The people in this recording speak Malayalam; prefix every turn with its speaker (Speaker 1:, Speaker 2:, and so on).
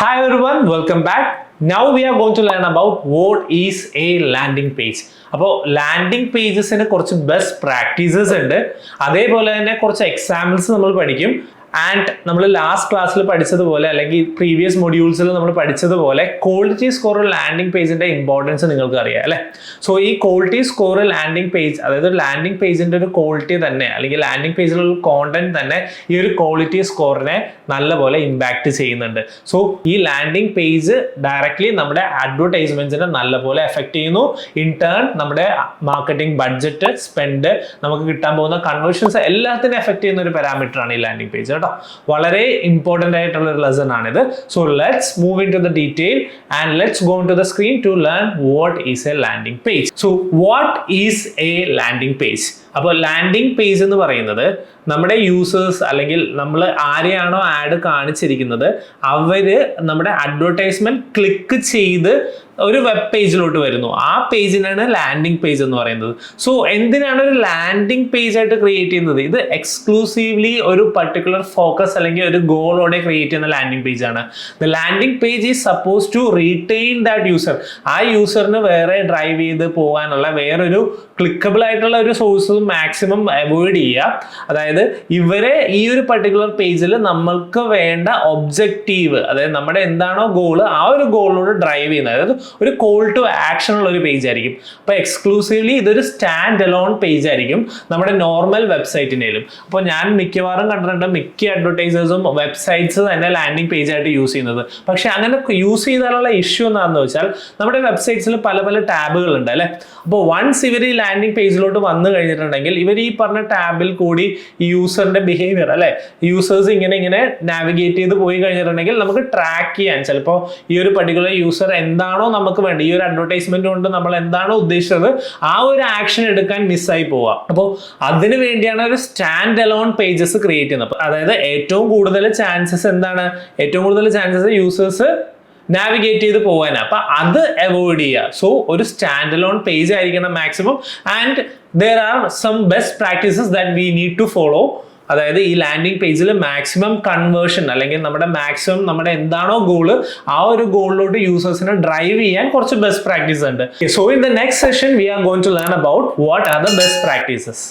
Speaker 1: Hi everyone, welcome back. Now we are going to learn about what is a landing page. അപ്പോൾ ലാൻഡിംഗ് പേജസിന് കുറച്ച് ബെസ്റ്റ് പ്രാക്ടീസസ് ഉണ്ട്, അതേപോലെ തന്നെ കുറച്ച് എക്സാമ്പിൾസ് നമ്മൾ പഠിക്കും. ആൻഡ് നമ്മൾ ലാസ്റ്റ് ക്ലാസ്സിൽ പഠിച്ചതുപോലെ അല്ലെങ്കിൽ പ്രീവിയസ് മൊഡ്യൂൾസിൽ നമ്മൾ പഠിച്ചതുപോലെ ക്വാളിറ്റി സ്കോർ ലാൻഡിംഗ് പേജിന്റെ ഇമ്പോർട്ടൻസ് നിങ്ങൾക്ക് അറിയാം അല്ലേ. സോ ഈ ക്വാളിറ്റി സ്കോർ ലാൻഡിംഗ് പേജ്, അതായത് ലാൻഡിംഗ് പേജിന്റെ ഒരു ക്വാളിറ്റി തന്നെ അല്ലെങ്കിൽ ലാൻഡിംഗ് പേജിലുള്ള കോണ്ടന്റ് തന്നെ ഈ ഒരു ക്വാളിറ്റി സ്കോറിനെ നല്ലപോലെ ഇമ്പാക്ട് ചെയ്യുന്നുണ്ട്. സോ ഈ ലാൻഡിംഗ് പേജ് ഡയറക്ട്ലി നമ്മുടെ അഡ്വർടൈസ്മെന്റ്സിനെ നല്ലപോലെ എഫക്ട് ചെയ്യുന്നു. ഇൻ ടേൺ നമ്മുടെ മാർക്കറ്റിംഗ് ബഡ്ജറ്റ്, സ്പെൻഡ്, നമുക്ക് കിട്ടാൻ പോകുന്ന കൺവേർഷൻസ് എല്ലാത്തിനും എഫക്ട് ചെയ്യുന്ന ഒരു പാരാമീറ്റർ ആണ് ഈ ലാൻഡിംഗ് പേജ്. വളരെ ഇമ്പോർട്ടന്റ് ആയിട്ടുള്ള ഒരു ലെസൺ ആണിത്. So let's move in to the detail and let's go to the screen to learn what is a landing page. So what is a landing page? അപ്പോൾ ലാൻഡിംഗ് പേജ് എന്ന് പറയുന്നത് നമ്മുടെ യൂസേഴ്സ് അല്ലെങ്കിൽ നമ്മൾ ആരെയാണോ ആഡ് കാണിച്ചിരിക്കുന്നത് അവര് നമ്മുടെ അഡ്വർടൈസ്മെന്റ് ക്ലിക്ക് ചെയ്ത് ഒരു വെബ് പേജിലോട്ട് വരുന്നു. ആ പേജിനാണ് ലാൻഡിംഗ് പേജ് എന്ന് പറയുന്നത്. സോ എന്തിനാണ് ഒരു ലാൻഡിംഗ് പേജ് ആയിട്ട് ക്രിയേറ്റ് ചെയ്യുന്നത്? ഇത് എക്സ്ക്ലൂസീവ്ലി ഒരു പർട്ടിക്കുലർ ഫോക്കസ് അല്ലെങ്കിൽ ഒരു ഗോളോടെ ക്രിയേറ്റ് ചെയ്യുന്ന ലാൻഡിംഗ് പേജ് ആണ്. The landing page is suppose to retain that user. ആ യൂസറിന് വേറെ ഡ്രൈവ് ചെയ്ത് പോകാനുള്ള വേറൊരു ക്ലിക്കബിൾ ആയിട്ടുള്ള ഒരു സോഴ്സും മാക്സിമം അവോയ്ഡ് ചെയ്യുക. അതായത് ഇവരെ ഈ ഒരു പർട്ടിക്കുലർ പേജിൽ നമ്മൾക്ക് വേണ്ട ഒബ്ജക്റ്റീവ്, അതായത് നമ്മുടെ എന്താണോ ഗോള് ആ ഒരു ഗോളിലോട് ഡ്രൈവ് ചെയ്യുന്നത്, അതായത് ഒരു കോൾ ടു ആക്ഷൻ ഉള്ള ഒരു പേജ് ആയിരിക്കും. അപ്പോൾ എക്സ്ക്ലൂസീവ്ലി ഇതൊരു സ്റ്റാൻഡ് അലോൺ പേജ് ആയിരിക്കും നമ്മുടെ നോർമൽ വെബ്സൈറ്റിനേലും. അപ്പോൾ ഞാൻ മിക്കവാറും കണ്ടിട്ടുണ്ട് മിക്ക അഡ്വർടൈസേഴ്സും വെബ്സൈറ്റ്സ് തന്നെ ലാൻഡിംഗ് പേജ് ആയിട്ട് യൂസ് ചെയ്യുന്നത്. പക്ഷെ അങ്ങനെ യൂസ് ചെയ്താലുള്ള ഇഷ്യൂ എന്താണെന്ന് വെച്ചാൽ നമ്മുടെ വെബ്സൈറ്റ്സിൽ പല പല ടാബുകൾ ഉണ്ട് അല്ലേ. അപ്പോൾ വൺസ് ഇവർ ഈ ലാൻഡിംഗ് പേജിലോട്ട് വന്നു കഴിഞ്ഞിട്ടുണ്ടെങ്കിൽ ഇവർ ഈ പറഞ്ഞ ടാബിൽ കൂടി ഈ യൂസറിന്റെ ബിഹേവിയർ അല്ലെ, യൂസേഴ്സ് ഇങ്ങനെ നാവിഗേറ്റ് ചെയ്ത് പോയി കഴിഞ്ഞിട്ടുണ്ടെങ്കിൽ നമുക്ക് ട്രാക്ക് ചെയ്യാൻ ചിലപ്പോൾ ഈ ഒരു പർട്ടിക്കുലർ യൂസർ എന്താണോ നമുക്ക് വേണ്ട, ഈ ഒരു അഡ്വർടൈസ്മെന്റ് കൊണ്ട് നമ്മൾ എന്താണോ ഉദ്ദേശിച്ചത് ആ ഒരു ആക്ഷൻ എടുക്കാൻ മിസ്സായി പോവാം. അപ്പോൾ അതിനു വേണ്ടിയാണ് ഒരു സ്റ്റാൻഡ് അലോൺ പേജസ് ക്രിയേറ്റ് ചെയ്യുന്നത്. അതായത് ഏറ്റവും കൂടുതൽ ചാൻസസ് എന്താണ്? ഏറ്റവും കൂടുതൽ ചാൻസസ് യൂസേഴ്സ് നാവിഗേറ്റ് ചെയ്ത് പോകാനാണ്. അപ്പൊ അത് അവോയ്ഡ് ചെയ്യുക. സോ ഒരു സ്റ്റാൻഡ് അലോൺ പേജ് ആയിരിക്കണം maximum. And there are some best practices that we need to follow. അതായത് ഈ ലാൻഡിംഗ് പേജിൽ മാക്സിമം കൺവേർഷൻ അല്ലെങ്കിൽ നമ്മുടെ എന്താണോ ഗോള് ആ ഒരു ഗോളിലോട്ട് യൂസേഴ്സിനെ ഡ്രൈവ് ചെയ്യാൻ കുറച്ച് ബെസ്റ്റ് പ്രാക്ടീസ് ഉണ്ട്. So in the next session we are going to learn about what are the best practices.